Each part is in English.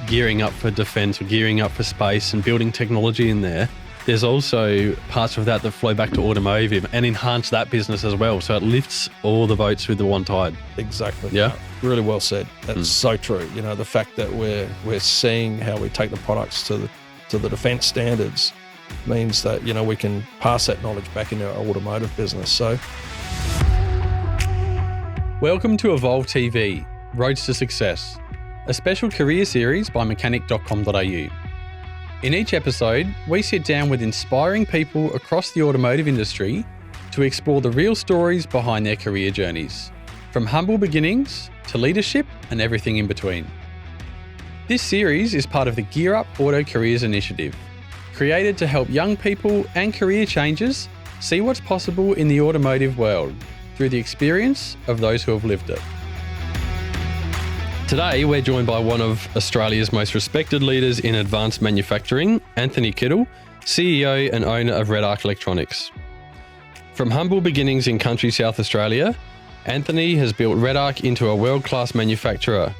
gearing up for defence or gearing up for space and building technology in there, there's also parts of that flow back to automotive and enhance that business as well. So it lifts all the boats with the one tide. Exactly. Yeah. Really well said. That's so true. You know, the fact that we're seeing how we take the products to the defence standards means that, you know, we can pass that knowledge back into our automotive business. So, welcome to Evolve TV, Roads to Success, a special career series by Mechanic.com.au. In each episode, we sit down with inspiring people across the automotive industry to explore the real stories behind their career journeys, from humble beginnings to leadership and everything in between. This series is part of the GearUP Auto Careers initiative, created to help young people and career changers see what's possible in the automotive world through the experience of those who have lived it. Today, we're joined by one of Australia's most respected leaders in advanced manufacturing, Anthony Kittel, CEO and owner of REDARC Electronics. From humble beginnings in country South Australia, Anthony has built REDARC into a world-class manufacturer,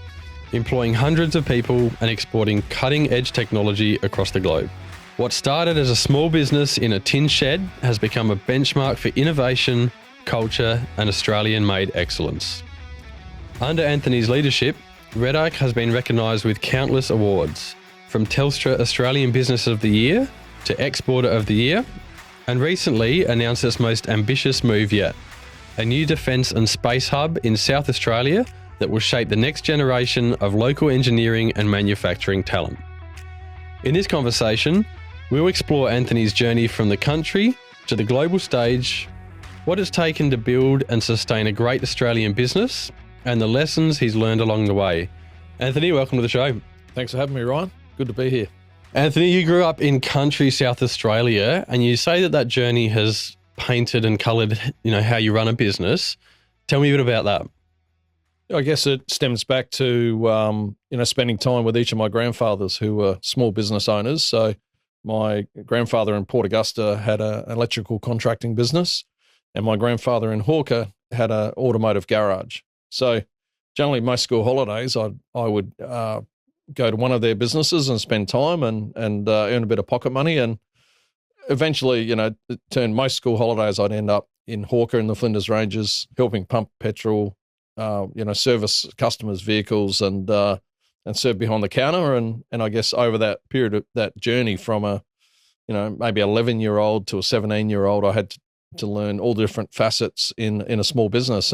employing hundreds of people and exporting cutting-edge technology across the globe. What started as a small business in a tin shed has become a benchmark for innovation, culture, and Australian-made excellence. Under Anthony's leadership, REDARC has been recognised with countless awards, from Telstra Australian Business of the Year to Exporter of the Year, and recently announced its most ambitious move yet, a new defence and space hub in South Australia that will shape the next generation of local engineering and manufacturing talent. In this conversation, we'll explore Anthony's journey from the country to the global stage, what it's taken to build and sustain a great Australian business, and the lessons he's learned along the way. Anthony, welcome to the show. thanks for having me, Ryan. Good to be here. Anthony, you grew up in country South Australia, and you say that journey has painted and coloured, how you run a business. Tell me a bit about that. I guess it stems back to, spending time with each of my grandfathers who were small business owners. So my grandfather in Port Augusta had an electrical contracting business, and my grandfather in Hawker had an automotive garage. So generally most school holidays, I would go to one of their businesses and spend time and earn a bit of pocket money. And eventually, it turned most school holidays, I'd end up in Hawker in the Flinders Ranges, helping pump petrol, service customers' vehicles and serve behind the counter. And I guess over that period of that journey from a, maybe 11-year-old to a 17-year-old, I had to learn all the different facets in a small business.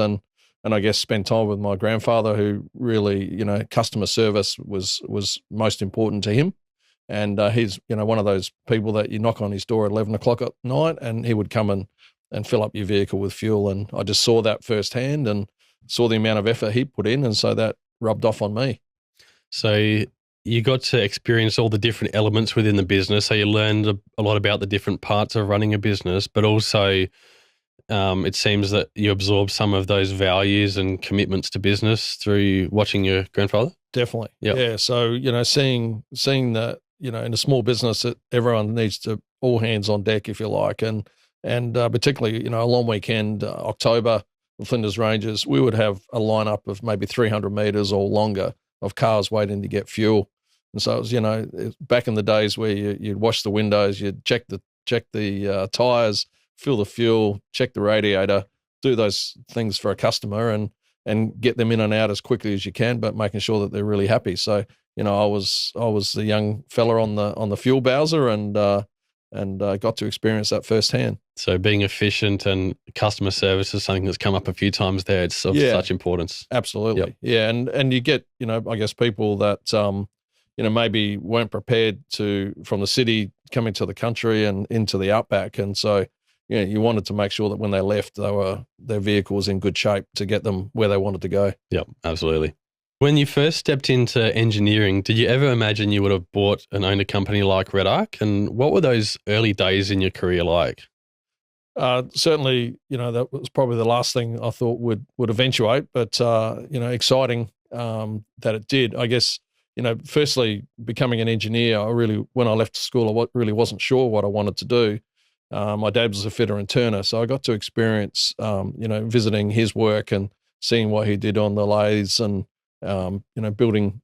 And I guess spend time with my grandfather, who really, customer service was most important to him. And he's, one of those people that you knock on his door at 11 o'clock at night and he would come and fill up your vehicle with fuel. And I just saw that firsthand and saw the amount of effort he put in. And so that rubbed off on me. So you got to experience all the different elements within the business. So you learned a lot about the different parts of running a business, but also it seems that you absorb some of those values and commitments to business through watching your grandfather. Definitely. Yep. Yeah. So, seeing that, in a small business that everyone needs to all hands on deck, if you like. And particularly, a long weekend, October, the Flinders Ranges, we would have a lineup of maybe 300 meters or longer of cars waiting to get fuel. And so it was, back in the days where you'd wash the windows, you'd check the tires, fill the fuel, check the radiator, do those things for a customer and get them in and out as quickly as you can, but making sure that they're really happy. So, I was the young fella on the fuel bowser and got to experience that firsthand. So being efficient and customer service is something that's come up a few times there. It's of such importance. Absolutely. Yep. Yeah. And you get, I guess people that, maybe weren't prepared from the city coming to the country and into the outback. And so, you wanted to make sure that when they left, their vehicle was in good shape to get them where they wanted to go. Yep, absolutely. When you first stepped into engineering, did you ever imagine you would have bought and owned a company like REDARC? And what were those early days in your career like? Certainly, that was probably the last thing I thought would eventuate, but, exciting that it did. I guess, firstly, becoming an engineer, when I left school, I really wasn't sure what I wanted to do. My dad was a fitter and turner, so I got to experience, visiting his work and seeing what he did on the lathes and, building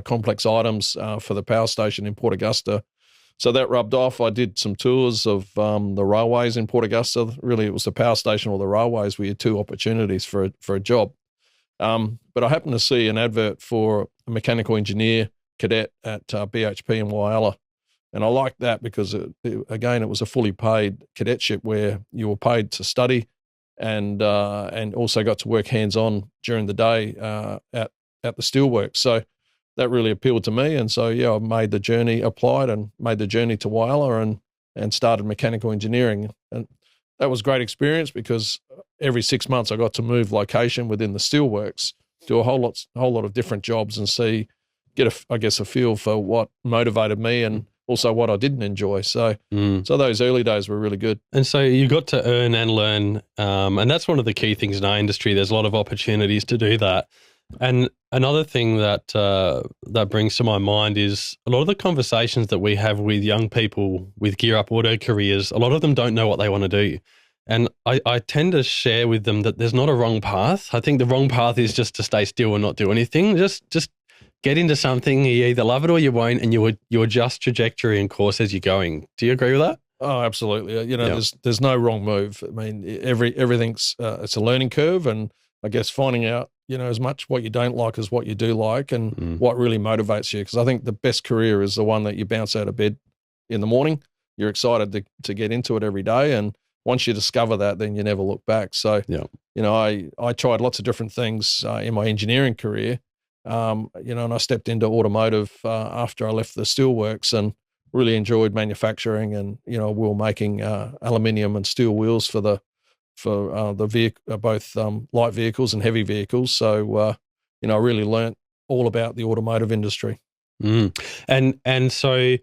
complex items for the power station in Port Augusta. So that rubbed off. I did some tours of the railways in Port Augusta. Really, it was the power station or the railways. We had two opportunities for a job. But I happened to see an advert for a mechanical engineer cadet at BHP in Whyalla. And I liked that because, again, it was a fully paid cadetship where you were paid to study and also got to work hands-on during the day at the steelworks. So that really appealed to me. And so, I made the journey, applied and made the journey to Whyalla and started mechanical engineering. And that was a great experience because every 6 months I got to move location within the steelworks, do a whole lot of different jobs and get a feel for what motivated me and also what I didn't enjoy. So those early days were really good. And so you got to earn and learn, and that's one of the key things in our industry. There's a lot of opportunities to do that. And another thing that brings to my mind is a lot of the conversations that we have with young people with GearUP Auto Careers, a lot of them don't know what they want to do. And I tend to share with them that there's not a wrong path. I think the wrong path is just to stay still and not do anything. Just get into something. You either love it or you won't, and you adjust trajectory and course as you're going. Do you agree with that? Oh, absolutely. There's no wrong move. I mean, everything's it's a learning curve, and I guess finding out, as much what you don't like as what you do like and what really motivates you. Because I think the best career is the one that you bounce out of bed in the morning. You're excited to get into it every day. And once you discover that, then you never look back. So, I tried lots of different things in my engineering career, and I stepped into automotive after I left the steelworks and really enjoyed manufacturing. And, we were making aluminium and steel wheels for the vehicle, both light vehicles and heavy vehicles. So, I really learnt all about the automotive industry. And so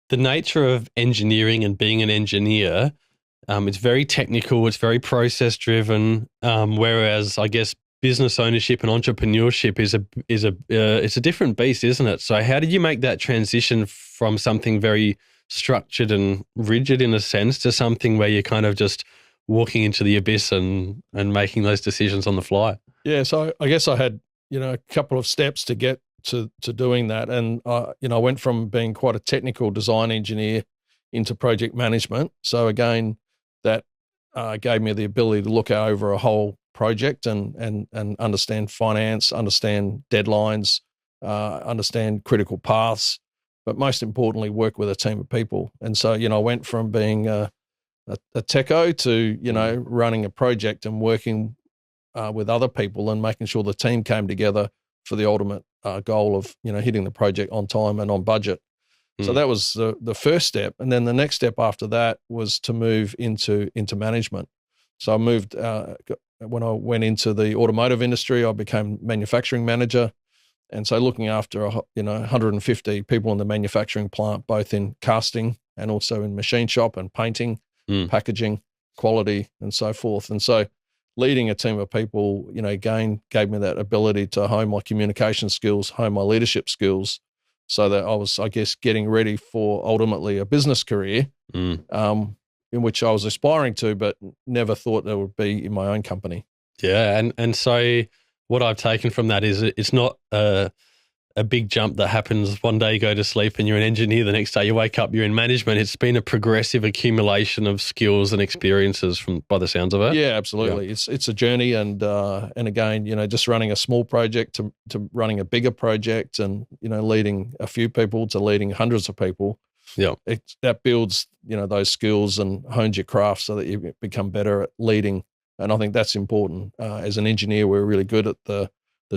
the nature of engineering and being an engineer, it's very technical, it's very process driven, whereas I guess business ownership and entrepreneurship it's a different beast, isn't it? So how did you make that transition from something very structured and rigid in a sense to something where you're kind of just walking into the abyss and making those decisions on the fly? Yeah, so I guess I had, a couple of steps to get to doing that. And, I went from being quite a technical design engineer into project management. So again, that gave me the ability to look over a whole project and understand finance, understand deadlines, understand critical paths, but most importantly, work with a team of people. And so, I went from being a techo to, running a project and working with other people and making sure the team came together for the ultimate goal of, hitting the project on time and on budget. So that was the first step. And then the next step after that was to move into management. So I moved, when I went into the automotive industry, I became manufacturing manager. And so looking after, 150 people in the manufacturing plant, both in casting and also in machine shop and painting, packaging, quality, and so forth. And so leading a team of people, again, gave me that ability to hone my communication skills, hone my leadership skills, so that I was, I guess, getting ready for ultimately a business career, in which I was aspiring to, but never thought there would be in my own company. Yeah, and so what I've taken from that is it's not a big jump that happens one day you go to sleep and you're an engineer, the next day you wake up, you're in management. It's been a progressive accumulation of skills and experiences by the sounds of it. Yeah, absolutely. Yeah. It's a journey, and again, just running a small project to running a bigger project, and leading a few people to leading hundreds of people. Yeah, that builds those skills and hones your craft so that you become better at leading. And I think that's important. As an engineer, we're really good at the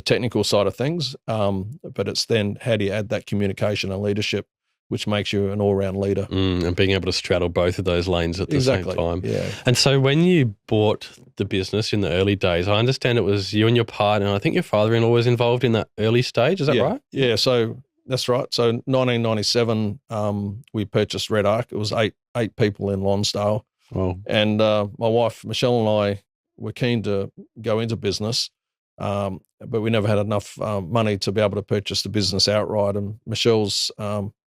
technical side of things, but it's then how do you add that communication and leadership, which makes you an all-round leader. And being able to straddle both of those lanes at the same time. Yeah. And so when you bought the business in the early days, I understand it was you and your partner, and I think your father-in-law was involved in that early stage. Is that right? Yeah, so that's right. So 1997, we purchased REDARC. It was eight people in Lonsdale. Wow. And my wife, Michelle, and I were keen to go into business, but we never had enough money to be able to purchase the business outright. And Michelle's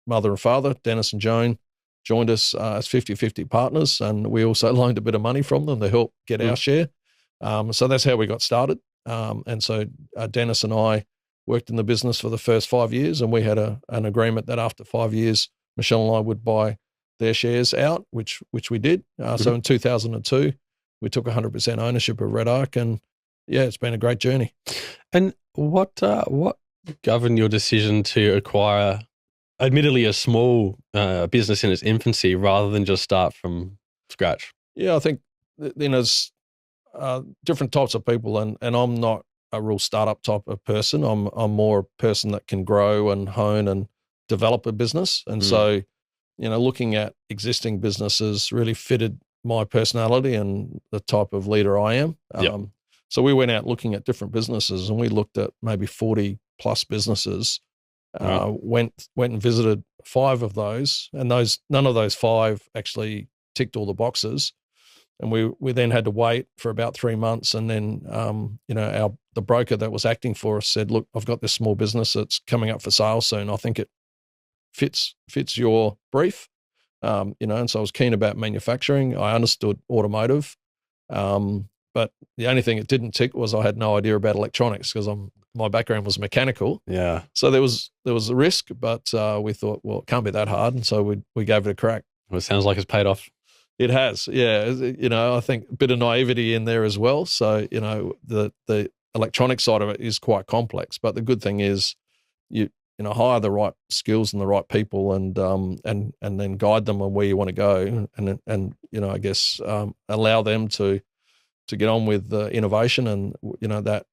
mother and father, Dennis and Joan, joined us as 50-50 partners, and we also loaned a bit of money from them to help get our share. So that's how we got started. And so Dennis and I worked in the business for the first 5 years, and we had an agreement that after 5 years, Michelle and I would buy their shares out, which we did. So in 2002, we took 100% ownership of REDARC, and yeah, it's been a great journey. And what governed your decision to acquire, admittedly, a small business in its infancy rather than just start from scratch? Yeah, I think there's different types of people, and I'm not a real startup type of person. I'm more a person that can grow and hone and develop a business. And so, looking at existing businesses really fitted my personality and the type of leader I am. So we went out looking at different businesses, and we looked at maybe 40 plus businesses. Went and visited 5 of those, and none of those 5 actually ticked all the boxes. And we then had to wait for about 3 months, and then the broker that was acting for us said, "Look, I've got this small business that's coming up for sale soon. I think it fits your brief." And so I was keen about manufacturing. I understood automotive, but the only thing it didn't tick was I had no idea about electronics, because my background was mechanical. Yeah. So there was a risk, but we thought, well, it can't be that hard, and so we gave it a crack. Well, it sounds like it's paid off. It has, yeah. I think a bit of naivety in there as well. So the electronic side of it is quite complex, but the good thing is you hire the right skills and the right people, and then guide them on where you want to go, and I guess allow them to get on with the innovation, and that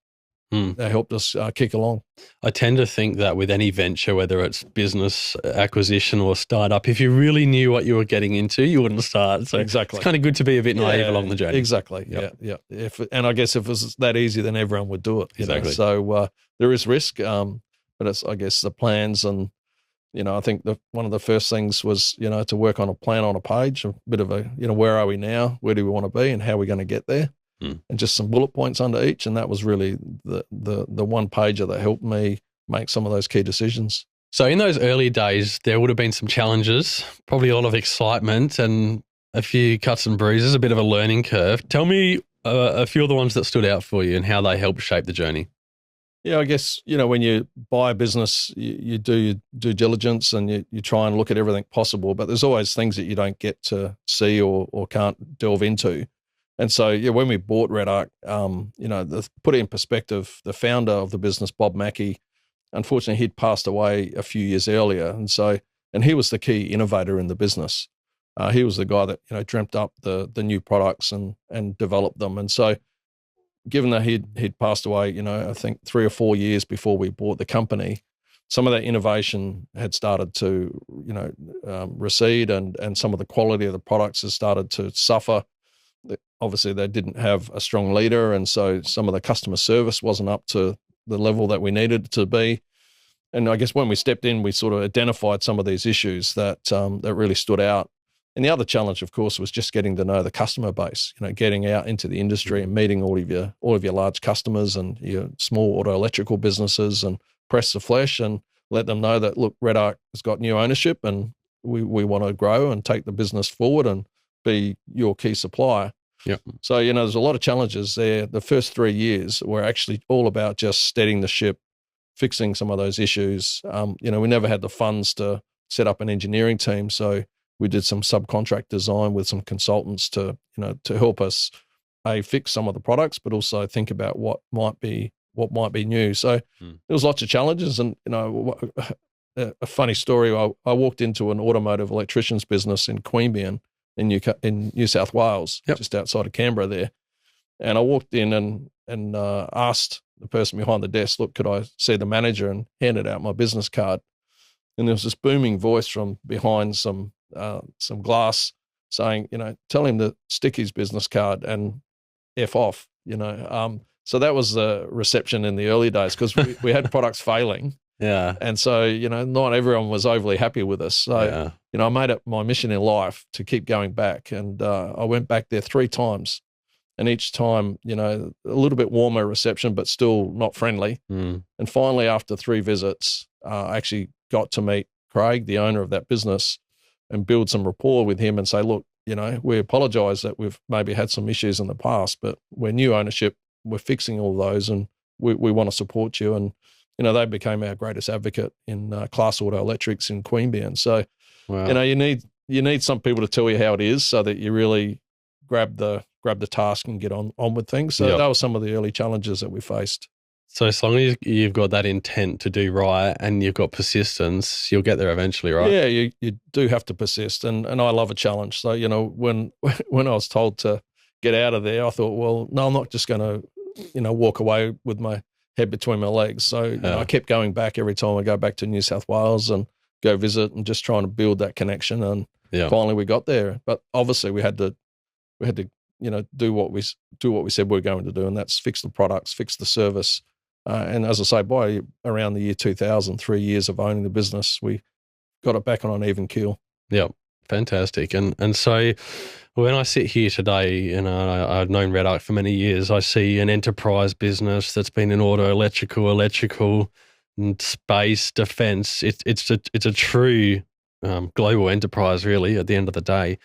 helped us kick along. I tend to think that with any venture, whether it's business acquisition or startup, if you really knew what you were getting into, you wouldn't start. So exactly, it's kind of good to be a bit naive along the journey. Exactly. Yep. Yeah. And I guess if it was that easy, then everyone would do it. Exactly. So there is risk, but it's, I guess, the plans, and I think one of the first things was to work on a plan on a page, a bit of a where are we now, where do we want to be, and how are we going to get there. And just some bullet points under each, and that was really the one pager that helped me make some of those key decisions. So in those early days, there would have been some challenges, probably a lot of excitement and a few cuts and bruises, a bit of a learning curve. Tell me a few of the ones that stood out for you and how they helped shape the journey. Yeah, I guess, when you buy a business, you do your due diligence, and you try and look at everything possible, but there's always things that you don't get to see or can't delve into. And so, when we bought REDARC, put it in perspective, the founder of the business, Bob Mackey, unfortunately, he'd passed away a few years earlier. And he was the key innovator in the business. He was the guy that, dreamt up the new products and developed them. And so, given that he'd passed away, I think 3 or 4 years before we bought the company, some of that innovation had started to, recede, and some of the quality of the products has started to suffer. Obviously, they didn't have a strong leader, and so some of the customer service wasn't up to the level that we needed it to be. And I guess when we stepped in, we sort of identified some of these issues that really stood out. And the other challenge, of course, was just getting to know the customer base. Getting out into the industry and meeting all of your large customers and your small auto electrical businesses, and press the flesh and let them know that, look, REDARC has got new ownership, and we want to grow and take the business forward and be your key supplier. Yep. So, there's a lot of challenges there. The first 3 years were actually all about just steadying the ship, fixing some of those issues. We never had the funds to set up an engineering team, so we did some subcontract design with some consultants to help us fix some of the products, but also think about what might be new. So there was lots of challenges, and a funny story. I walked into an automotive electrician's business in Queanbeyan in New South Wales, just outside of Canberra there. And I walked in and asked the person behind the desk, look, could I see the manager, and handed out my business card. And there was this booming voice from behind some glass saying, tell him to stick his business card and F off, So that was the reception in the early days, because we had products failing. Yeah. And so, not everyone was overly happy with us. So, I made it my mission in life to keep going back. And I went back there 3 times. And each time, a little bit warmer reception, but still not friendly. And finally, after 3 visits, I actually got to meet Craig, the owner of that business, and build some rapport with him and say, look, we apologize that we've maybe had some issues in the past, but we're new ownership. We're fixing all those, and we want to support you. And they became our greatest advocate in Class Auto Electrics in Queanbeyan. So, Wow. you need some people to tell you how it is, so that you really grab the task and get on with things. So that was some of the early challenges that we faced. So as long as you've got that intent to do right and you've got persistence, you'll get there eventually, right? Yeah, you do have to persist, and I love a challenge. So when I was told to get out of there, I thought, well, no, I'm not just going to walk away with my head between my legs. So I kept going back every time I go back to New South Wales and go visit, and just trying to build that connection. And finally we got there. But obviously we had to do what we said we were going to do, and that's fix the products, fix the service. And as I say, by around the year 2000, 3 years of owning the business, we got it back on an even keel. Yeah, fantastic. And so when I sit here today, I've known REDARC for many years, I see an enterprise business that's been in auto, electrical, and space, defense. It's a true global enterprise, really, at the end of the day.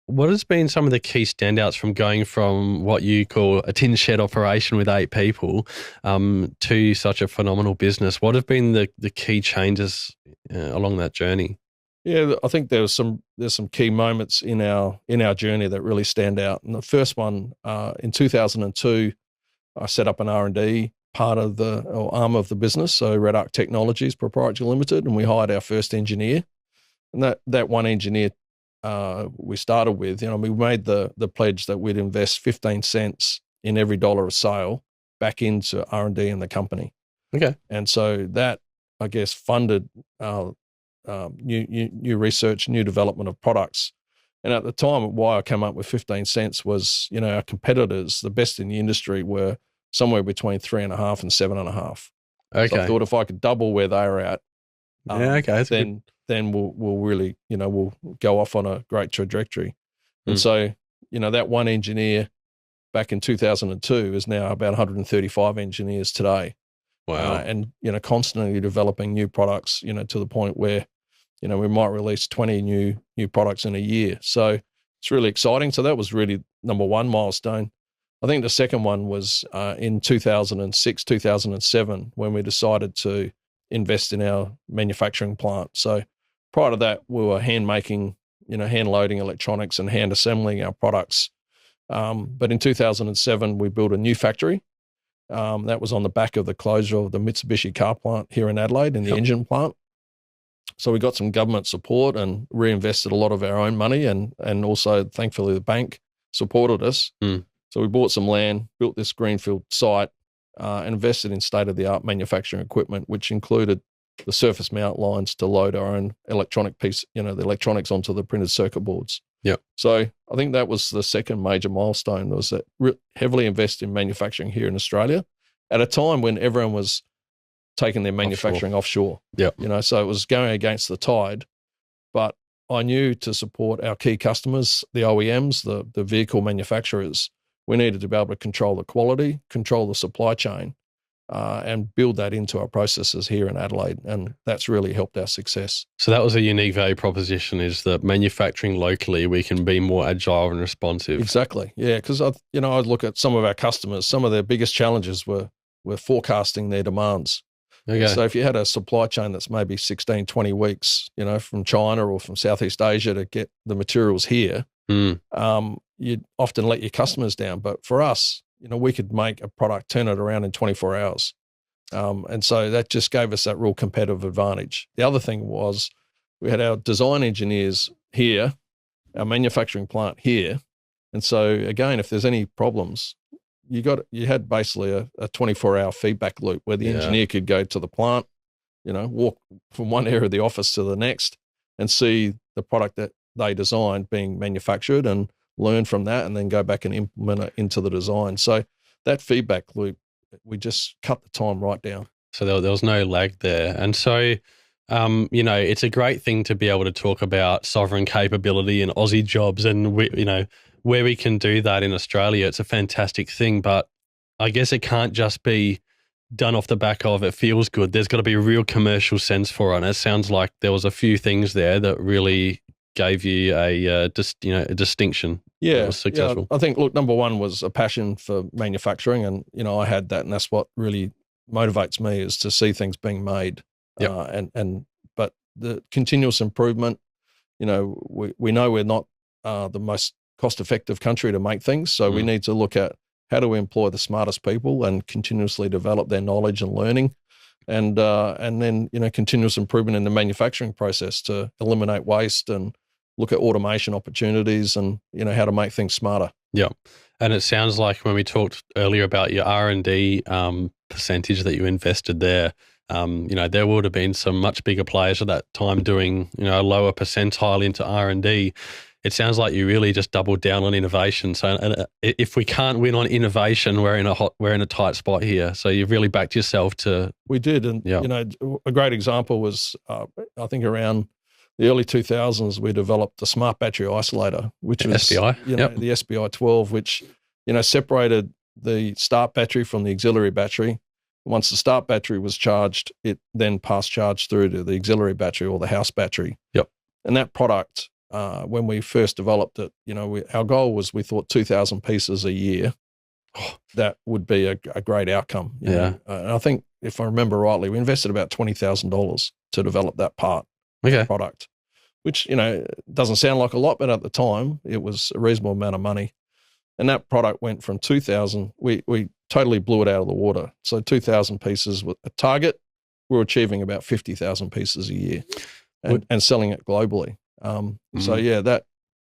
What has been some of the key standouts from going from what you call a tin shed operation with 8 people to such a phenomenal business? What have been the key changes along that journey? Yeah, I think there's some key moments in our journey that really stand out. And the first one, in 2002, I set up an R&D part of arm of the business, so REDARC Technologies Proprietary Limited, and we hired our first engineer. And that one engineer we started with, we made the pledge that we'd invest 15 cents in every dollar of sale back into R&D in the company. Okay. And so that, I guess, funded new research, new development of products. And at the time, why I came up with 15 cents was, our competitors, the best in the industry, were somewhere between 3.5 and 7.5. Okay. So I thought if I could double where they were at, then we'll really, we'll go off on a great trajectory. And so, that one engineer back in 2002 is now about 135 engineers today. Wow. And, constantly developing new products, to the point where, we might release 20 new products in a year. So it's really exciting. So that was really number one milestone. I think the second one was in 2006, 2007, when we decided to invest in our manufacturing plant. So prior to that, we were hand making, hand loading electronics and hand assembling our products. But in 2007, we built a new factory. That was on the back of the closure of the Mitsubishi car plant here in Adelaide, in the engine plant. So we got some government support and reinvested a lot of our own money, and also, thankfully, the bank supported us. So we bought some land, built this greenfield site, and invested in state-of-the-art manufacturing equipment, which included the surface mount lines to load our own electronic piece, the electronics onto the printed circuit boards. Yeah. So I think that was the second major milestone, was that heavily invest in manufacturing here in Australia at a time when everyone was taking their manufacturing offshore. Yeah. So it was going against the tide, but I knew to support our key customers, the OEMs, the vehicle manufacturers, we needed to be able to control the quality, control the supply chain, and build that into our processes here in Adelaide. And that's really helped our success. So that was a unique value proposition, is that manufacturing locally, we can be more agile and responsive. Exactly. Yeah. Because I look at some of our customers, some of their biggest challenges were forecasting their demands. Okay. So if you had a supply chain that's maybe 16, 20 weeks, from China or from Southeast Asia to get the materials here, you'd often let your customers down. But for us, we could make a product, turn it around in 24 hours. And so that just gave us that real competitive advantage. The other thing was we had our design engineers here, our manufacturing plant here. And so again, if there's any problems, you had basically a 24-hour feedback loop where the engineer could go to the plant, walk from one area of the office to the next and see the product that they designed being manufactured and learn from that, and then go back and implement it into the design. So that feedback loop, we just cut the time right down. So there was no lag there. And so, it's a great thing to be able to talk about sovereign capability and Aussie jobs, and where we can do that in Australia. It's a fantastic thing, but I guess it can't just be done off the back of it feels good. There's got to be a real commercial sense for it. And it sounds like there was a few things there that really gave you a distinction. Yeah, that was successful. I think, number one was a passion for manufacturing, and I had that, and that's what really motivates me is to see things being made. Yep. But the continuous improvement, we know we're not the most cost-effective country to make things, so we need to look at how do we employ the smartest people and continuously develop their knowledge and learning, and then continuous improvement in the manufacturing process to eliminate waste and look at automation opportunities and how to make things smarter. Yeah, and it sounds like when we talked earlier about your R&D percentage that you invested there, there would have been some much bigger players at that time doing a lower percentile into R&D. It sounds like you really just doubled down on innovation. So if we can't win on innovation, we're in a tight spot here. So you've really backed yourself to. We did, and a great example was I think around the early 2000s we developed the smart battery isolator, which was SBI, the SBI 12, which separated the start battery from the auxiliary battery. Once the start battery was charged, it then passed charge through to the auxiliary battery or the house battery. Yep. And that product, when we first developed it, our goal was we thought 2,000 pieces a year. That would be a great outcome. And I think if I remember rightly, we invested about $20,000 to develop that product, which, doesn't sound like a lot, but at the time it was a reasonable amount of money. And that product went from 2,000, we totally blew it out of the water. So 2,000 pieces with a target, we're achieving about 50,000 pieces a year and selling it globally. So that,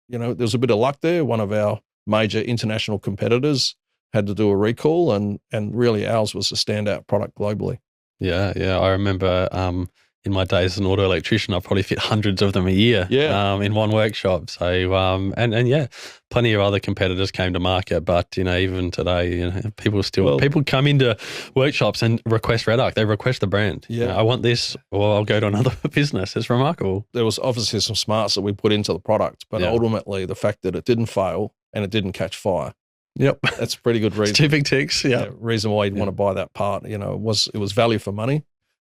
there was a bit of luck there. One of our major international competitors had to do a recall and really ours was a standout product globally. Yeah. I remember in my days as an auto electrician, I probably fit hundreds of them a year in one workshop. So, and plenty of other competitors came to market, but, even today, people come into workshops and request REDARC. They request the brand. Yeah. I want this, or I'll go to another business. It's remarkable. There was obviously some smarts that we put into the product, but ultimately the fact that it didn't fail and it didn't catch fire. Yep. That's a pretty good reason. Two big ticks. Yeah. Reason why you'd want to buy that part, it was value for money.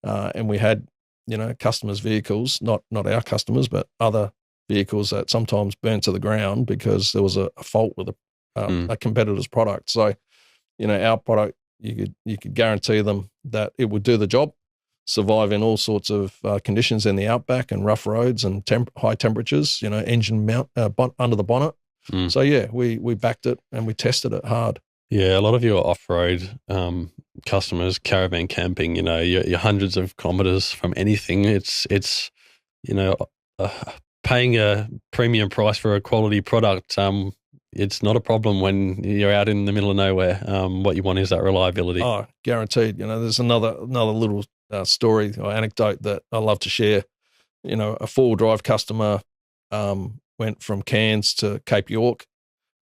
And we had, customers' vehicles, not our customers, but other vehicles that sometimes burnt to the ground because there was a fault with a competitor's product. So, our product, you could guarantee them that it would do the job, survive in all sorts of conditions in the outback and rough roads and high temperatures, engine mount under the bonnet. So we backed it and we tested it hard. Yeah, a lot of your off-road customers, caravan camping, you're hundreds of kilometers from anything. It's paying a premium price for a quality product. It's not a problem when you're out in the middle of nowhere. What you want is that reliability. Oh, guaranteed. There's another little story or anecdote that I love to share. A four-wheel drive customer went from Cairns to Cape York.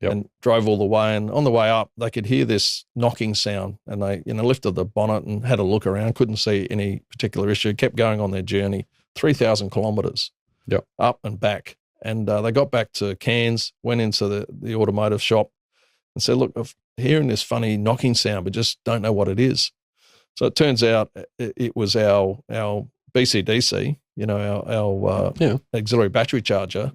Yep. And drove all the way, and on the way up, they could hear this knocking sound, and they, lifted the bonnet and had a look around, couldn't see any particular issue, kept going on their journey, 3,000 kilometres up and back. And they got back to Cairns, went into the automotive shop and said, look, I'm hearing this funny knocking sound, but just don't know what it is. So it turns out it was our BCDC, our auxiliary battery charger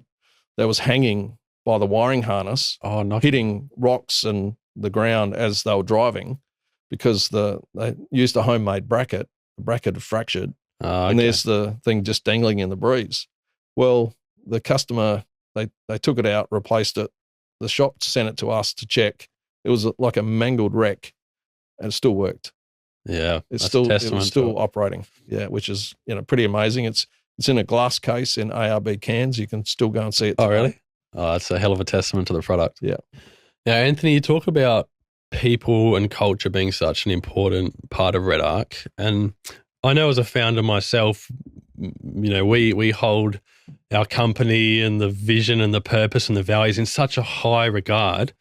that was hanging by the wiring harness, hitting rocks and the ground as they were driving because they used a homemade bracket. The bracket had fractured, and there's the thing just dangling in the breeze. Well, the customer, they took it out, replaced it. The shop sent it to us to check. It was like a mangled wreck, and it still worked. Yeah, it was still operating. Yeah, which is pretty amazing. It's in a glass case in ARB cans. You can still go and see it today. Oh, really? Oh, that's a hell of a testament to the product. Yeah. Now, Anthony, you talk about people and culture being such an important part of REDARC. And I know as a founder myself, we hold our company and the vision and the purpose and the values in such a high regard.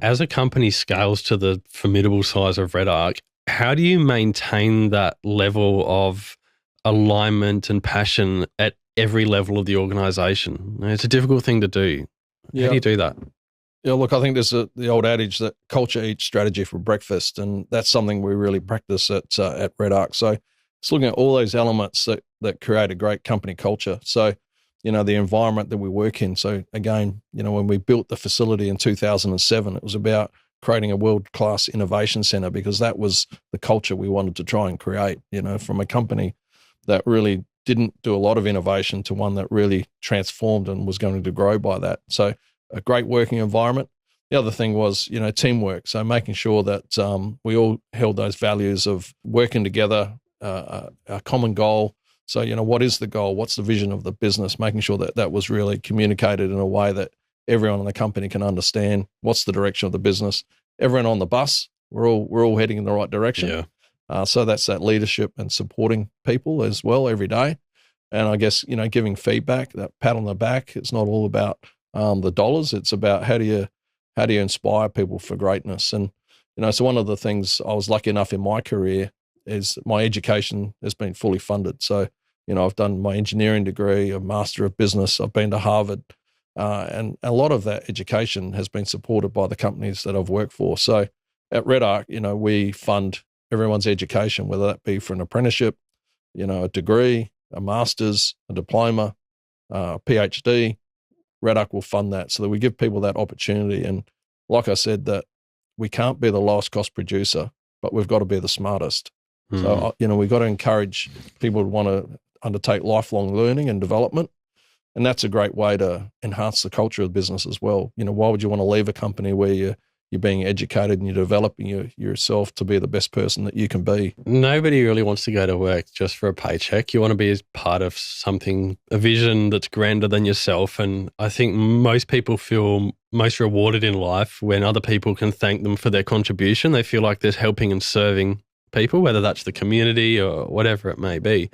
As a company scales to the formidable size of REDARC, how do you maintain that level of alignment and passion at every level of the organization? It's a difficult thing to do. How do you do that? Yeah, look, I think there's the old adage that culture eats strategy for breakfast, and that's something we really practice at REDARC. So it's looking at all those elements that create a great company culture. So, the environment that we work in. So again, when we built the facility in 2007, it was about creating a world-class innovation center, because that was the culture we wanted to try and create, from a company that really didn't do a lot of innovation to one that really transformed and was going to grow by that. So a great working environment. The other thing was, teamwork. So making sure that we all held those values of working together, a common goal. So, what is the goal? What's the vision of the business? Making sure that that was really communicated in a way that everyone in the company can understand what's the direction of the business. Everyone on the bus, we're all heading in the right direction. Yeah. So that's that leadership and supporting people as well every day. And I guess, giving feedback, that pat on the back. It's not all about the dollars. It's about how do you inspire people for greatness. And, so one of the things I was lucky enough in my career is my education has been fully funded. So, I've done my engineering degree, a Master of Business. I've been to Harvard. And a lot of that education has been supported by the companies that I've worked for. So at REDARC, we fund everyone's education, whether that be for an apprenticeship, a degree, a master's, a diploma, a PhD. REDARC will fund that so that we give people that opportunity. And like I said, that we can't be the lowest cost producer, but we've got to be the smartest. So, we've got to encourage people to want to undertake lifelong learning and development. And that's a great way to enhance the culture of the business as well. Why would you want to leave a company where you're being educated and you're developing yourself to be the best person that you can be? Nobody really wants to go to work just for a paycheck. You want to be as part of something, a vision that's grander than yourself. And I think most people feel most rewarded in life when other people can thank them for their contribution. They feel like they're helping and serving people, whether that's the community or whatever it may be.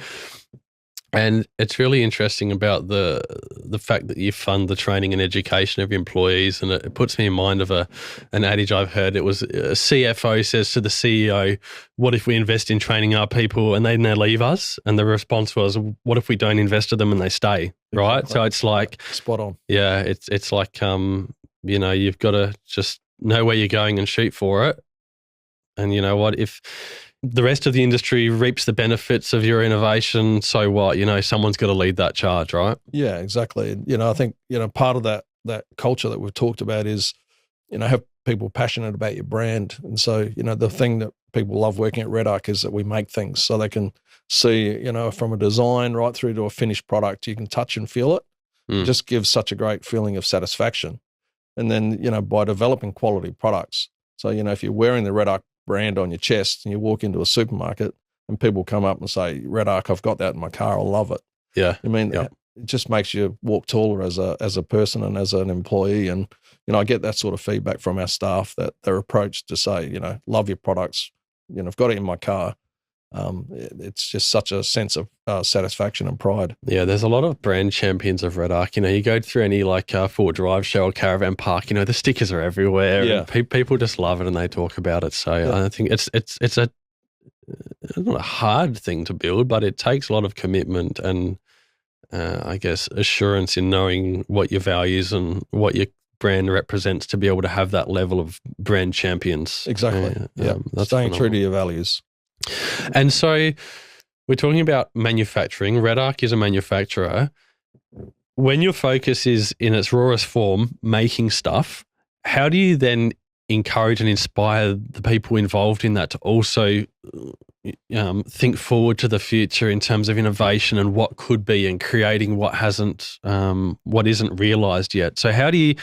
And it's really interesting about the fact that you fund the training and education of your employees. And it puts me in mind of an adage I've heard. It was a CFO says to the CEO, what if we invest in training our people and then they leave us? And the response was, what if we don't invest in them and they stay, right? Exactly. So it's like... Spot on. Yeah, it's like, you've got to just know where you're going and shoot for it. And you know what, if the rest of the industry reaps the benefits of your innovation, so what? Someone's got to lead that charge, right? Yeah, exactly. And, I think, part of that culture that we've talked about is, have people passionate about your brand. And so, the thing that people love working at REDARC is that we make things so they can see, from a design right through to a finished product, you can touch and feel it. It just gives such a great feeling of satisfaction. And then, by developing quality products. So, if you're wearing the REDARC brand on your chest and you walk into a supermarket and people come up and say, REDARC, I've got that in my car, I love it. Yeah. It just makes you walk taller as a person and as an employee. And, I get that sort of feedback from our staff that they're approached to say, love your products, I've got it in my car. It's just such a sense of satisfaction and pride. Yeah, there's a lot of brand champions of REDARC. You go through any four-wheel drive show or caravan park, the stickers are everywhere. Yeah. And people just love it and they talk about it. So yeah. I think it's not a hard thing to build, but it takes a lot of commitment and I guess assurance in knowing what your values and what your brand represents to be able to have that level of brand champions. Exactly. That's staying phenomenal. true to your values. And so we're talking about manufacturing. REDARC is a manufacturer. When your focus is in its rawest form, making stuff, how do you then encourage and inspire the people involved in that to also think forward to the future in terms of innovation and what could be and creating what isn't realized yet? So how do you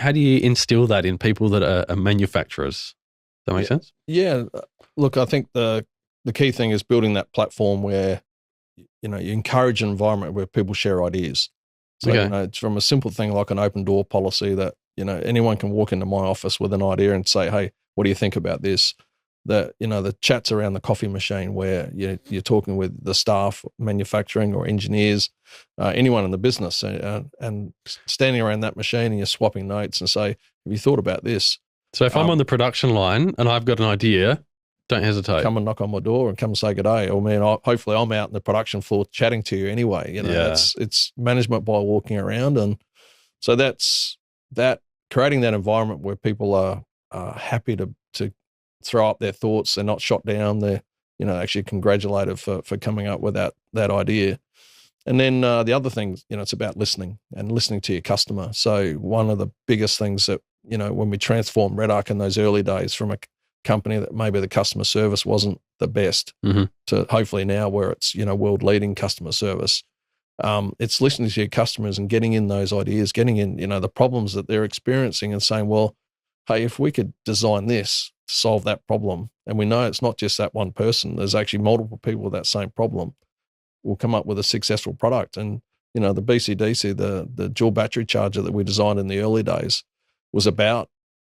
instill that in people that are manufacturers? Does that make sense? Yeah. Look, I think the key thing is building that platform where, you encourage an environment where people share ideas. So, Okay. it's from a simple thing like an open door policy that, anyone can walk into my office with an idea and say, hey, what do you think about this? The chats around the coffee machine where you're talking with the staff, manufacturing or engineers, anyone in the business and standing around that machine and you're swapping notes and say, have you thought about this? So if I'm on the production line and I've got an idea, don't hesitate. Come and knock on my door and come and say good day. Hopefully I'm out in the production floor chatting to you anyway. It's management by walking around. And so that's that, creating that environment where people are happy to throw up their thoughts. They're not shot down. They're, actually congratulated for coming up with that idea. And then the other thing, it's about listening and listening to your customer. So one of the biggest things that when we transformed REDARC in those early days from a company that maybe the customer service wasn't the best to hopefully now where it's, world leading customer service. It's listening to your customers and getting in those ideas, getting in, the problems that they're experiencing and saying, well, hey, if we could design this to solve that problem, and we know it's not just that one person, there's actually multiple people with that same problem, we'll come up with a successful product. And, the BCDC, the dual battery charger that we designed in the early days was about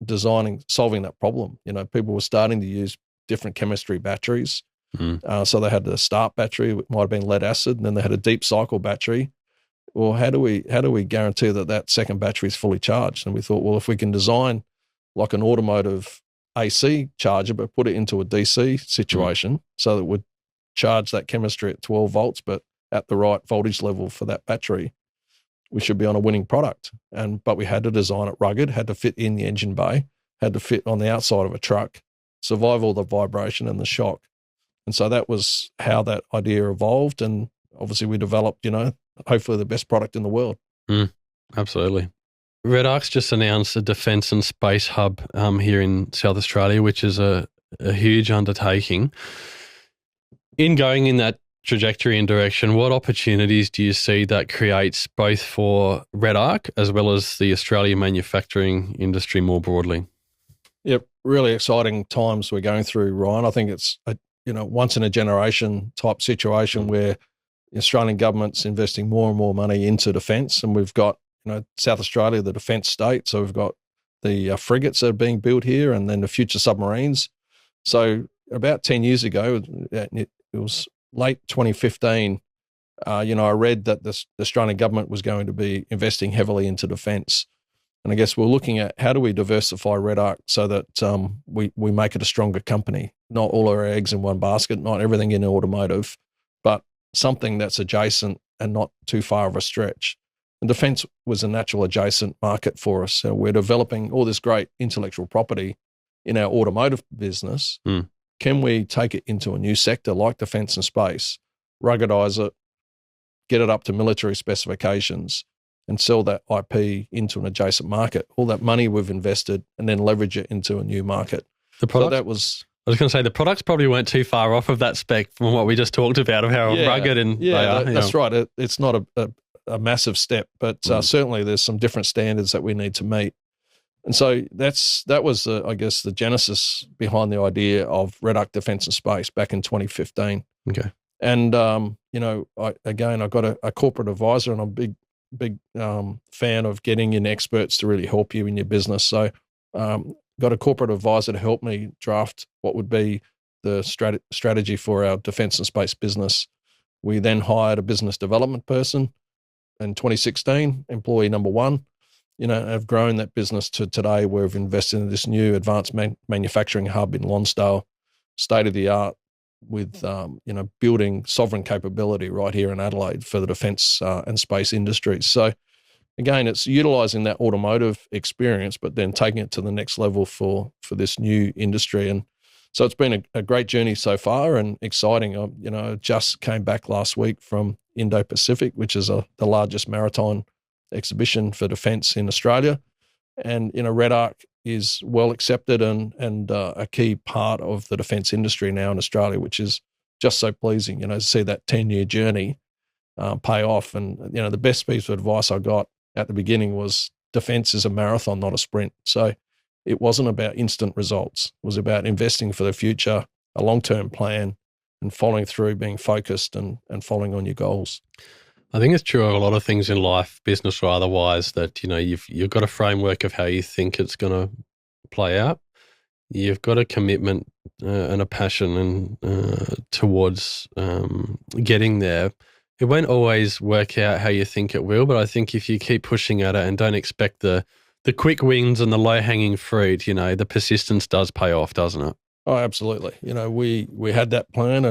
solving that problem. People were starting to use different chemistry batteries. So they had the start battery, it might have been lead acid, and then they had a deep cycle battery. Well, how do we guarantee that second battery is fully charged? And we thought, well, if we can design like an automotive AC charger, but put it into a DC situation so that it would charge that chemistry at 12 volts, but at the right voltage level for that battery, we should be on a winning product. But we had to design it rugged, had to fit in the engine bay, had to fit on the outside of a truck, survive all the vibration and the shock. And so that was how that idea evolved. And obviously we developed, hopefully the best product in the world. Absolutely. REDARC's just announced a defence and space hub here in South Australia, which is a huge undertaking. In going in that trajectory and direction, what opportunities do you see that creates both for REDARC as well as the Australian manufacturing industry more broadly? Yep, really exciting times we're going through, Ryan. I think it's a once in a generation type situation where the Australian government's investing more and more money into defence, and we've got South Australia, the defence state, so we've got the frigates that are being built here, and then the future submarines. So about 10 years ago, it was late 2015, I read that the Australian government was going to be investing heavily into defence. And I guess we're looking at how do we diversify REDARC so that we make it a stronger company, not all our eggs in one basket, not everything in automotive, but something that's adjacent and not too far of a stretch. And defence was a natural adjacent market for us. So we're developing all this great intellectual property in our automotive business. Can we take it into a new sector like defence and space, ruggedize it, get it up to military specifications, and sell that IP into an adjacent market? All that money we've invested, and then leverage it into a new market. The product, so that was. I was going to say the products probably weren't too far off of that spec from what we just talked about of how rugged and they are. That's right. It's not a massive step, but certainly there's some different standards that we need to meet. And so that was, I guess, the genesis behind the idea of REDARC Defence and Space back in 2015. Okay. And, I got a corporate advisor, and I'm a big fan of getting in experts to really help you in your business. So got a corporate advisor to help me draft what would be the strategy for our defence and space business. We then hired a business development person in 2016, employee number one. Have grown that business to today where we've invested in this new advanced manufacturing hub in Lonsdale, state of the art, with building sovereign capability right here in Adelaide for the defence and space industries. So again, it's utilising that automotive experience, but then taking it to the next level for this new industry. And so it's been a great journey so far and exciting. I just came back last week from Indo-Pacific, which is the largest maritime exhibition for defence in Australia. And, REDARC is well accepted and a key part of the defence industry now in Australia, which is just so pleasing, to see that 10-year journey pay off. And, the best piece of advice I got at the beginning was defence is a marathon, not a sprint. So it wasn't about instant results. It was about investing for the future, a long-term plan, and following through, being focused and following on your goals. I think it's true of a lot of things in life, business or otherwise, that, you've got a framework of how you think it's going to play out. You've got a commitment and a passion and towards getting there. It won't always work out how you think it will, but I think if you keep pushing at it and don't expect the quick wins and the low-hanging fruit, the persistence does pay off, doesn't it? Oh, absolutely. We had that plan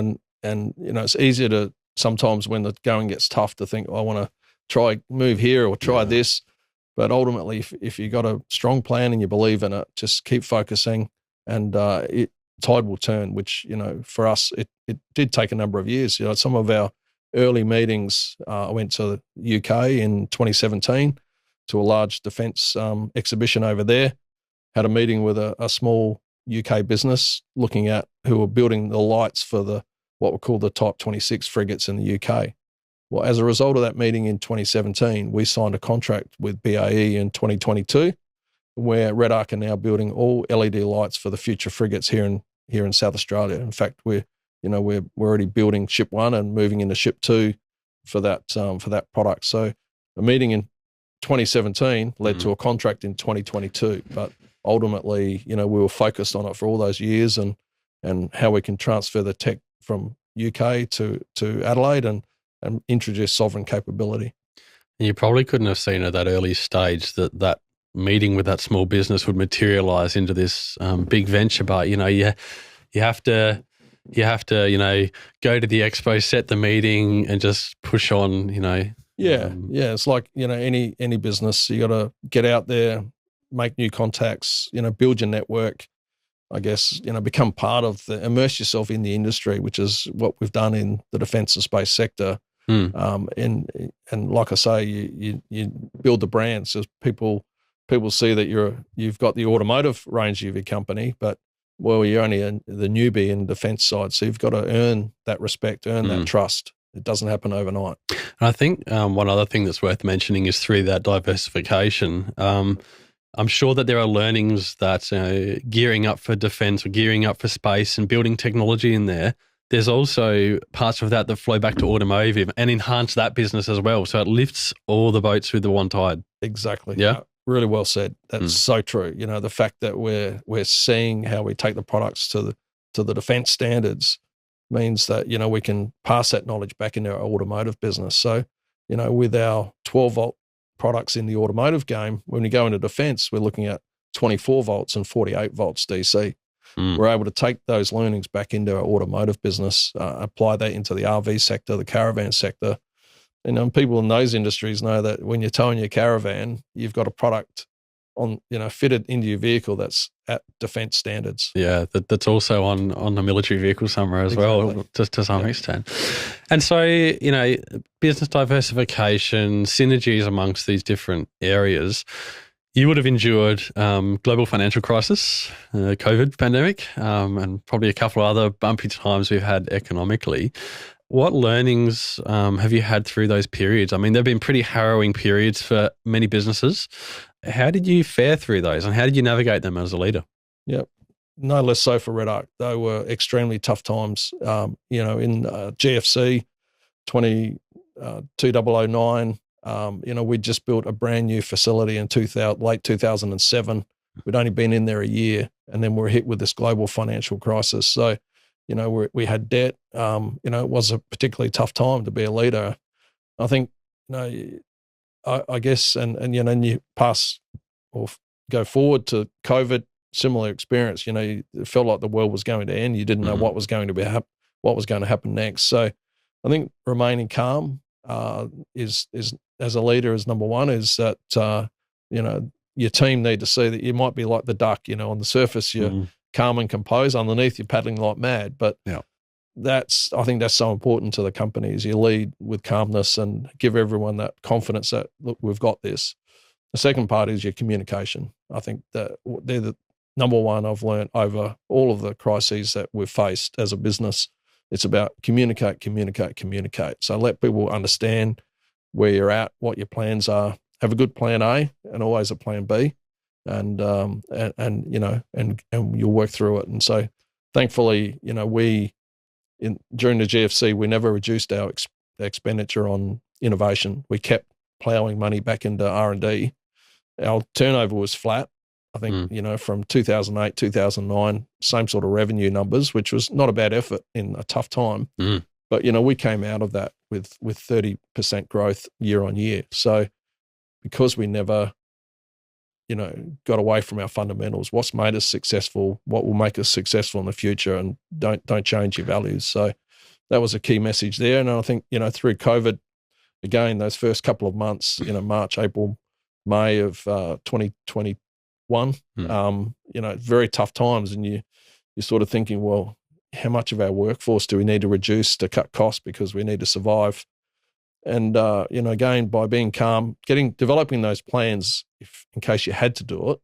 and it's easier to sometimes when the going gets tough to think, I want to try move here or try this. But ultimately, if you got a strong plan and you believe in it, just keep focusing and tide will turn, which, for us, it did take a number of years. Some of our early meetings, I went to the UK in 2017 to a large defence exhibition over there. had a meeting with a small UK business looking at who were building the lights for what were called the Type 26 frigates in the UK. Well, as a result of that meeting in 2017, we signed a contract with BAE in 2022, where REDARC are now building all LED lights for the future frigates here in South Australia. In fact, we're already building ship 1 and moving into ship 2 for that product. So a meeting in 2017 led to a contract in 2022, but ultimately, we were focused on it for all those years and how we can transfer the tech from UK to Adelaide and introduce sovereign capability. You probably couldn't have seen at that early stage that meeting with that small business would materialize into this big venture, but you have to go to the expo, set the meeting, and just push on. It's like any business. You got to get out there, make new contacts, build your network. I guess become part of immerse yourself in the industry, which is what we've done in the defence and space sector. And like I say, you build the brand so people see that you've got the automotive range of your company, but you're only the newbie in the defence side, so you've got to earn that respect, earn that trust. It doesn't happen overnight. And I think one other thing that's worth mentioning is through that diversification. I'm sure that there are learnings that gearing up for defence or gearing up for space and building technology in there. There's also parts of that flow back to automotive and enhance that business as well. So it lifts all the boats with the one tide. Exactly. Yeah. Really well said. That's so true. The fact that we're seeing how we take the products to the defence standards means that, we can pass that knowledge back into our automotive business. So, with our 12-volt products in the automotive game, when we go into defence, we're looking at 24 volts and 48 volts DC. We're able to take those learnings back into our automotive business, apply that into the RV sector, the caravan sector. And people in those industries know that when you're towing your caravan, you've got a product fitted into your vehicle that's at defence standards. Yeah, that's also on a military vehicle somewhere as well, to some extent. And so, business diversification, synergies amongst these different areas. You would have endured global financial crisis, COVID pandemic, and probably a couple of other bumpy times we've had economically. What learnings have you had through those periods? I mean, they've been pretty harrowing periods for many businesses. How did you fare through those, and how did you navigate them as a leader? Yep. No less so for REDARC. They were extremely tough times. In GFC 2009, we just built a brand new facility in late 2007. We'd only been in there a year, and then we were hit with this global financial crisis. So, we had debt. It was a particularly tough time to be a leader. I think, I guess, and you pass or go forward to COVID, similar experience. It felt like the world was going to end. You didn't know what was going to happen next. So, I think remaining calm is as a leader is number one. Is that your team need to see that you might be like the duck. On the surface you're calm and composed. Underneath you're paddling like mad. But I think that's so important to the company. Is you lead with calmness and give everyone that confidence that, look, we've got this. The second part is your communication. I think that they're the number one I've learned over all of the crises that we've faced as a business. It's about communicate. So let people understand where you're at, what your plans are. Have a good plan A and always a plan B, and you'll work through it. And so, thankfully, during the GFC, we never reduced our expenditure on innovation. We kept ploughing money back into R&D. Our turnover was flat. I think, from 2008, 2009, same sort of revenue numbers, which was not a bad effort in a tough time. But, we came out of that with 30% growth year on year. So because we never, got away from our fundamentals, what's made us successful, what will make us successful in the future, and don't change your values. So that was a key message there. And I think, through COVID, again, those first couple of months, March, April, May of 2021, very tough times. And you're sort of thinking, well, how much of our workforce do we need to reduce to cut costs because we need to survive? And, again, by being calm, developing those plans in case you had to do it,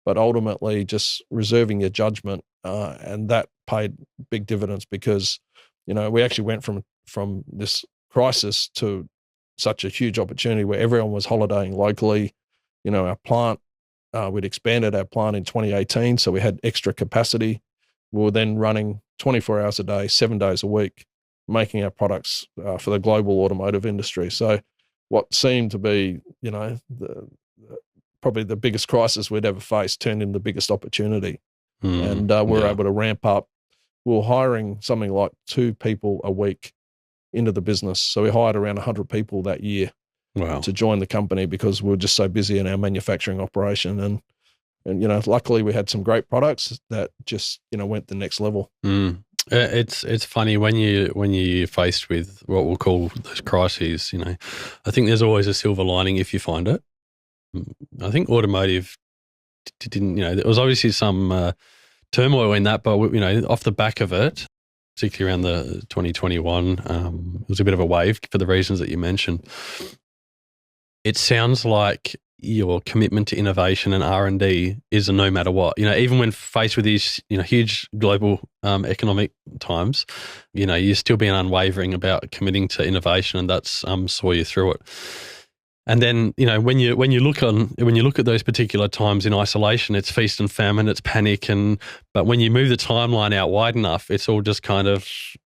but ultimately just reserving your judgment. And that paid big dividends because, we actually went from this crisis to such a huge opportunity where everyone was holidaying locally. Our plant, we'd expanded our plant in 2018, so we had extra capacity. We were then running 24 hours a day, 7 days a week, making our products for the global automotive industry. So what seemed to be, probably the biggest crisis we'd ever faced turned into the biggest opportunity. And we were able to ramp up. We were hiring something like 2 people a week into the business. So we hired around 100 people that year to join the company because we were just so busy in our manufacturing operation. And luckily we had some great products that just, went the next level. It's funny when you're faced with what we'll call those crises, I think there's always a silver lining if you find it. I think automotive didn't, there was obviously some turmoil in that, but, off the back of it, particularly around the 2021, it was a bit of a wave for the reasons that you mentioned. It sounds like your commitment to innovation and R&D is a no matter what. Even when faced with these, huge global economic times, you're still being unwavering about committing to innovation, and that's saw you through it. And then, when you look at those particular times in isolation, it's feast and famine, it's panic, but when you move the timeline out wide enough, it's all just kind of,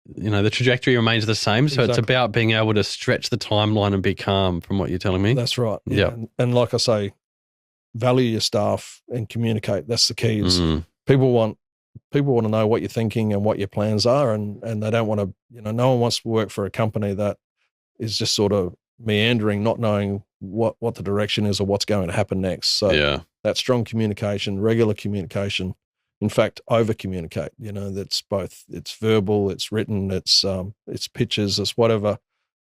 the trajectory remains the same. So It's about being able to stretch the timeline and be calm, from what you're telling me. That's right. Yeah. And like I say, value your staff and communicate. That's the key. Is people want to know what you're thinking and what your plans are, and they don't want to, no one wants to work for a company that is just sort of meandering, not knowing what the direction is or what's going to happen next. So that strong communication, regular communication, in fact, over communicate, that's both, it's verbal, it's written, it's pictures, it's whatever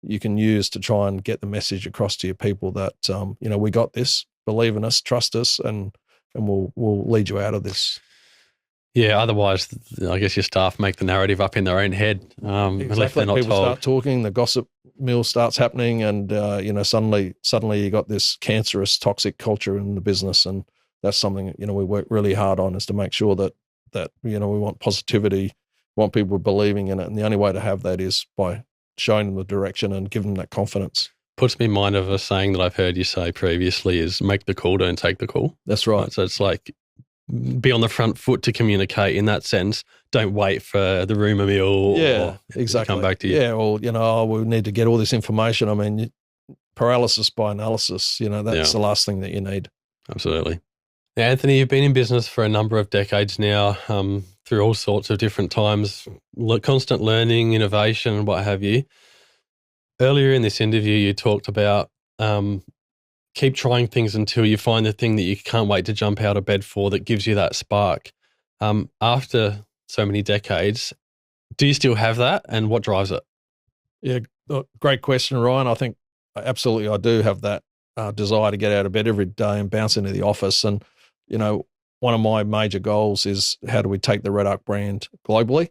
you can use to try and get the message across to your people that, we got this, believe in us, trust us, and we'll lead you out of this. Yeah, otherwise, I guess your staff make the narrative up in their own head. Exactly. If they're not people told. Start talking, the gossip mill starts happening, and suddenly you got this cancerous, toxic culture in the business, and that's something we work really hard on, is to make sure that we want positivity, we want people believing in it, and the only way to have that is by showing them the direction and giving them that confidence. Puts me in mind of a saying that I've heard you say previously: is make the call, don't take the call. That's right. So it's like, be on the front foot to communicate in that sense. Don't wait for the rumour mill or exactly. come back to you. Yeah, or, we need to get all this information. I mean, paralysis by analysis, that's the last thing that you need. Absolutely. Now, Anthony, you've been in business for a number of decades now, through all sorts of different times, constant learning, innovation, and what have you. Earlier in this interview, you talked about keep trying things until you find the thing that you can't wait to jump out of bed for, that gives you that spark. After so many decades, do you still have that, and what drives it? Yeah, great question, Ryan. I think absolutely I do have that desire to get out of bed every day and bounce into the office. And, one of my major goals is, how do we take the REDARC brand globally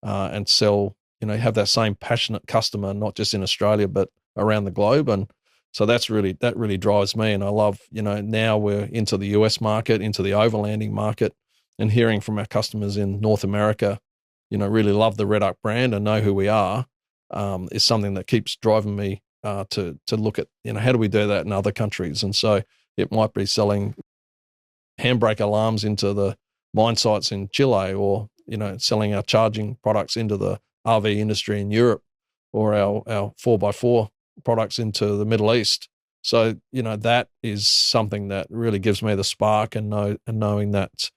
and sell, have that same passionate customer, not just in Australia, but around the globe. And so that really drives me. And I love, now we're into the US market, into the overlanding market, and hearing from our customers in North America, really love the REDARC brand and know who we are, is something that keeps driving me to look at, how do we do that in other countries? And so it might be selling handbrake alarms into the mine sites in Chile, or, selling our charging products into the RV industry in Europe, or our 4x4 products into the Middle East. So, that is something that really gives me the spark, and knowing that,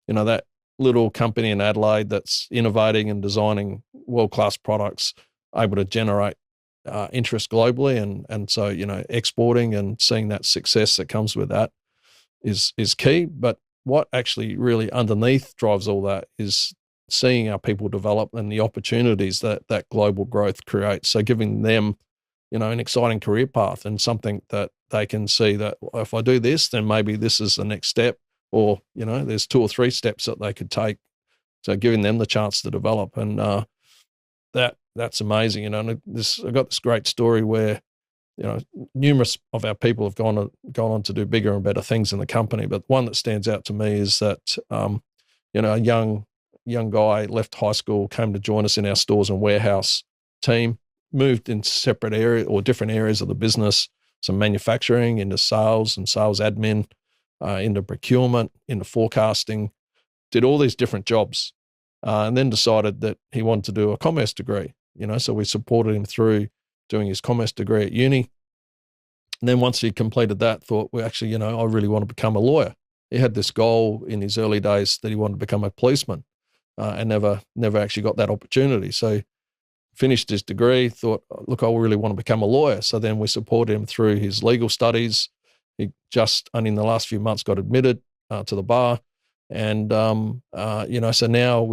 that little company in Adelaide that's innovating and designing world-class products, able to generate interest globally. And so, exporting and seeing that success that comes with that is key. But what actually really underneath drives all that is seeing our people develop and the opportunities that global growth creates. So giving them, an exciting career path and something that they can see that, if I do this, then maybe this is the next step, or, there's 2 or 3 steps that they could take. So giving them the chance to develop. And that's amazing. I've got this great story where, numerous of our people have gone on to do bigger and better things in the company. But one that stands out to me is that, a young guy left high school, came to join us in our stores and warehouse team, moved into separate area or different areas of the business, some manufacturing, into sales and sales admin, into procurement, into forecasting, did all these different jobs, and then decided that he wanted to do a commerce degree. So we supported him through doing his commerce degree at uni. And then once he completed that, thought, well, actually, I really want to become a lawyer. He had this goal in his early days that he wanted to become a policeman, and never actually got that opportunity. So finished his degree, thought, look, I really want to become a lawyer. So then we supported him through his legal studies. He just, only in the last few months, got admitted to the bar. And, so now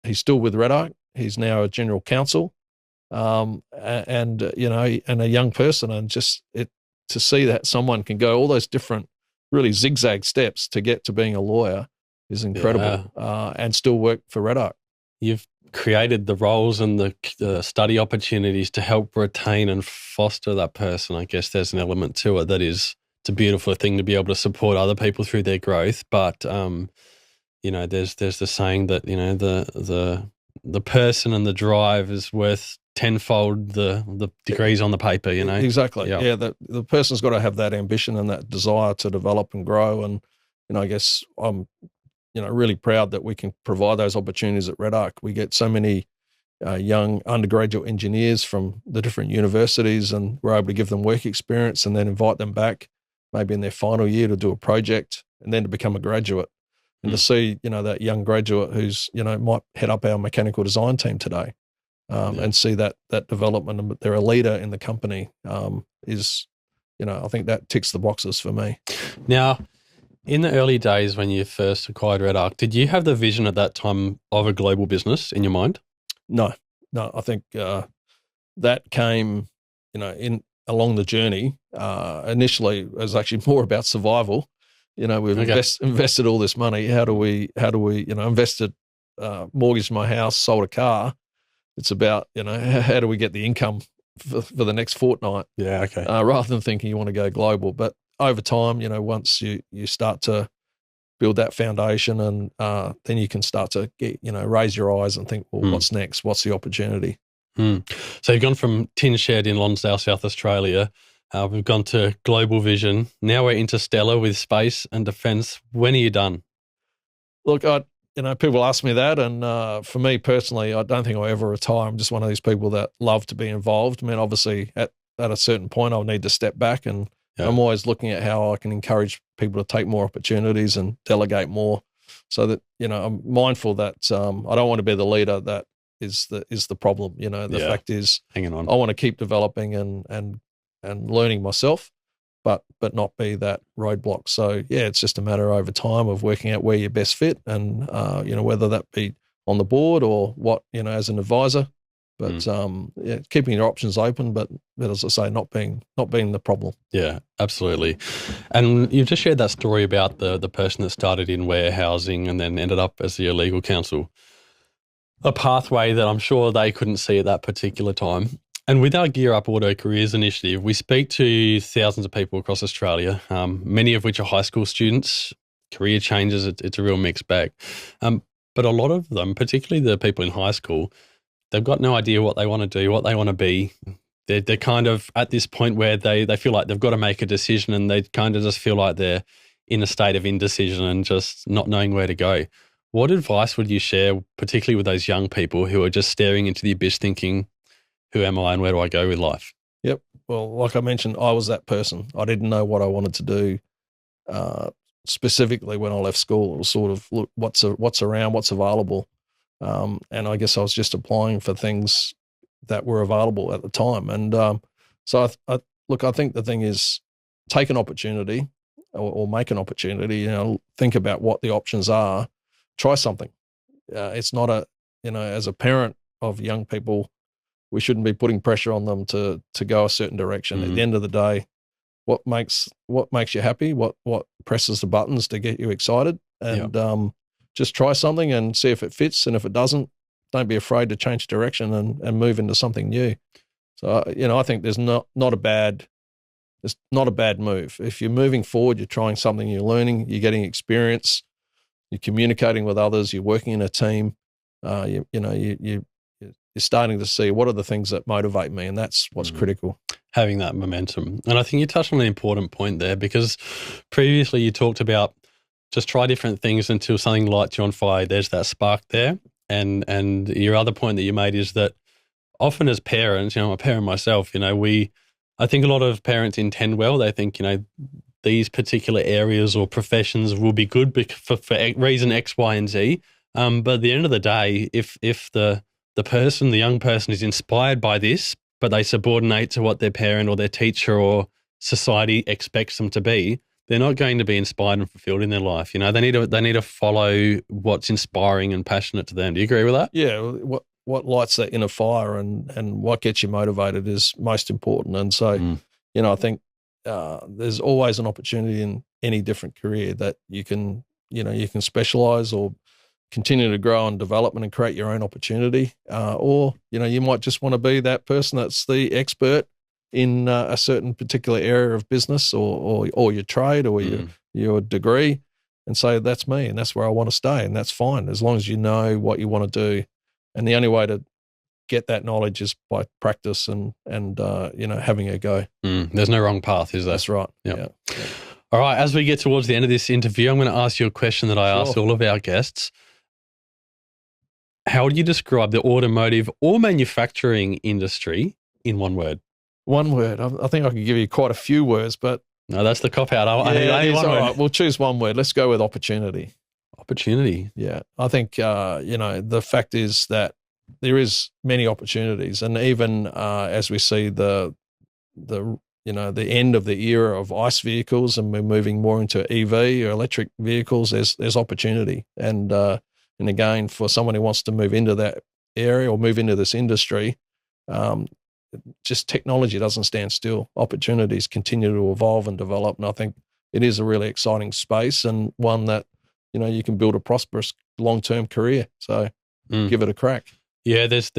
he's still with REDARC. He's now a general counsel, and a young person. And just to see that someone can go all those different really zigzag steps to get to being a lawyer is incredible, and still work for REDARC. You've created the roles and the study opportunities to help retain and foster that person. I guess there's an element to it that is, it's a beautiful thing to be able to support other people through their growth. But, there's the saying that, the person and the drive is worth tenfold the degrees on the paper, Exactly. Yep. Yeah. The person's got to have that ambition and that desire to develop and grow. And, I guess I'm, really proud that we can provide those opportunities at REDARC. We get so many young undergraduate engineers from the different universities, and we're able to give them work experience and then invite them back maybe in their final year to do a project and then to become a graduate. And to see, that young graduate who's, might head up our mechanical design team today, and see that development, and they're a leader in the company, is, I think that ticks the boxes for me. Now, in the early days when you first acquired REDARC, did you have the vision at that time of a global business in your mind? No. I think that came, along the journey. Initially, it was actually more about survival. We've invested all this money. How do we, invested, mortgaged my house, sold a car. It's about, how do we get the income for the next fortnight? Yeah, okay. Rather than thinking you want to go global. But over time, once you start to build that foundation, and then you can start to get, raise your eyes and think, well, what's next? What's the opportunity? So you've gone from tin shed in Lonsdale, South Australia. We've gone to global vision. Now we're interstellar with space and defence. When are you done? Look, people ask me that, and for me personally, I don't think I'll ever retire. I'm just one of these people that love to be involved. I mean, obviously, at a certain point, I'll need to step back, and I'm always looking at how I can encourage people to take more opportunities and delegate more, so that I'm mindful that I don't want to be the leader that is the problem. The fact is, hanging on, I want to keep developing and learning myself, but not be that roadblock. So it's just a matter over time of working out where you're best fit, and whether that be on the board or what as an advisor. But keeping your options open, but as I say, not being the problem. Yeah, absolutely. And you've just shared that story about the person that started in warehousing and then ended up as the legal counsel, a pathway that I'm sure they couldn't see at that particular time. And with our GearUP Auto Careers initiative, we speak to thousands of people across Australia, many of which are high school students, career changes. It's a real mixed bag. But a lot of them, particularly the people in high school, they've got no idea what they want to do, what they want to be. They're kind of at this point where they feel like they've got to make a decision, and they kind of just feel like they're in a state of indecision and just not knowing where to go. What advice would you share, particularly with those young people who are just staring into the abyss thinking, who am I and where do I go with life? Yep. Well, like I mentioned, I was that person. I didn't know what I wanted to do specifically when I left school. It was sort of, look, what's around, what's available. And I guess I was just applying for things that were available at the time. And so I think the thing is, take an opportunity or make an opportunity, think about what the options are, try something. It's not as a parent of young people, we shouldn't be putting pressure on them to go a certain direction. Mm-hmm. At the end of the day, what makes you happy, what presses the buttons to get you excited, and just try something and see if it fits. And if it doesn't, don't be afraid to change direction and move into something new. So, I think there's not a bad move. If you're moving forward, you're trying something, you're learning, you're getting experience, you're communicating with others, you're working in a team, you're starting to see what are the things that motivate me, and that's what's critical. Having that momentum. And I think you touched on an important point there, because previously you talked about just try different things until something lights you on fire. There's that spark there. And your other point that you made is that often as parents, I'm a parent myself, I think a lot of parents intend well. They think, these particular areas or professions will be good for reason X, Y, and Z. But at the end of the day, if the young person is inspired by this, but they subordinate to what their parent or their teacher or society expects them to be, they're not going to be inspired and fulfilled in their life. They need to follow what's inspiring and passionate to them. Do you agree with that? Yeah. What lights that inner fire and what gets you motivated is most important. And so, I think there's always an opportunity in any different career that you can specialize or continue to grow and develop and create your own opportunity. Or, you might just want to be that person that's the expert in a certain particular area of business or your trade or your degree, and say, that's me and that's where I want to stay. And that's fine, as long as you know what you want to do. And the only way to get that knowledge is by practice and having a go. There's no wrong path, is there? That's right. Yep. Yeah. All right, as we get towards the end of this interview, I'm going to ask you a question that I asked all of our guests. How would you describe the automotive or manufacturing industry in one word? One word. I think I could give you quite a few words, but... No, that's the cop-out. I need one word. Right. We'll choose one word. Let's go with opportunity. Opportunity. Yeah. I think, the fact is that there is many opportunities, and even as we see the end of the era of ICE vehicles and we're moving more into EV or electric vehicles, there's opportunity. And again, for someone who wants to move into that area or move into this industry, just technology doesn't stand still. Opportunities continue to evolve and develop. And I think it is a really exciting space, and one that, you can build a prosperous long-term career. So give it a crack. Yeah, there's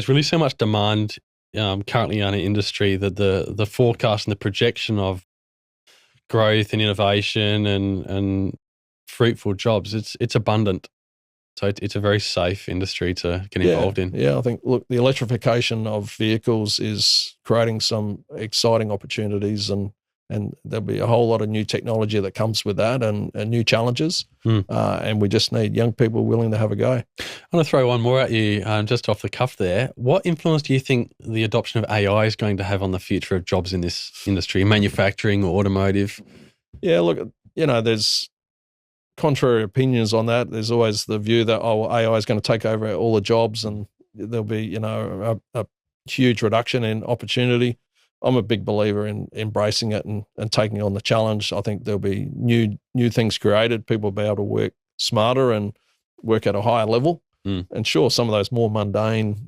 really so much demand currently in our industry that the forecast and the projection of growth and innovation and fruitful jobs, it's abundant. So it's a very safe industry to get involved in. Yeah, I think, look, the electrification of vehicles is creating some exciting opportunities, and there'll be a whole lot of new technology that comes with that and new challenges. And we just need young people willing to have a go. I'm going to throw one more at you just off the cuff there. What influence do you think the adoption of AI is going to have on the future of jobs in this industry, manufacturing or automotive? Yeah, look, there's contrary opinions on that. There's always the view that, AI is going to take over all the jobs and there'll be, a huge reduction in opportunity. I'm a big believer in embracing it and taking on the challenge. I think there'll be new things created. People will be able to work smarter and work at a higher level. And sure, some of those more mundane,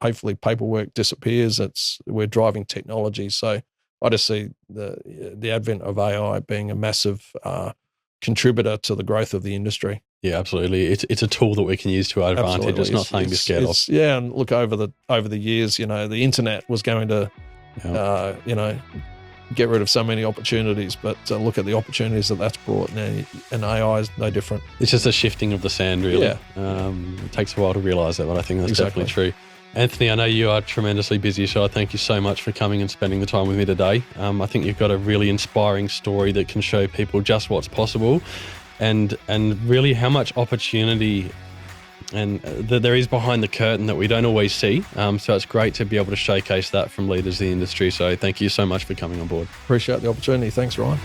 hopefully paperwork disappears. We're driving technology. So I just see the advent of AI being a massive contributor to the growth of the industry. Yeah, absolutely. It's a tool that we can use to our advantage. Absolutely. It's not something to be scared of. Yeah, and look, over the years, the internet was going to, get rid of so many opportunities, but look at the opportunities that's brought now, and AI is no different. It's just a shifting of the sand, really. Yeah. It takes a while to realise that, but I think that's definitely true. Anthony, I know you are tremendously busy, so I thank you so much for coming and spending the time with me today. I think you've got a really inspiring story that can show people just what's possible and really how much opportunity and that there is behind the curtain that we don't always see. So it's great to be able to showcase that from leaders in the industry. So thank you so much for coming on board. Appreciate the opportunity. Thanks, Ryan.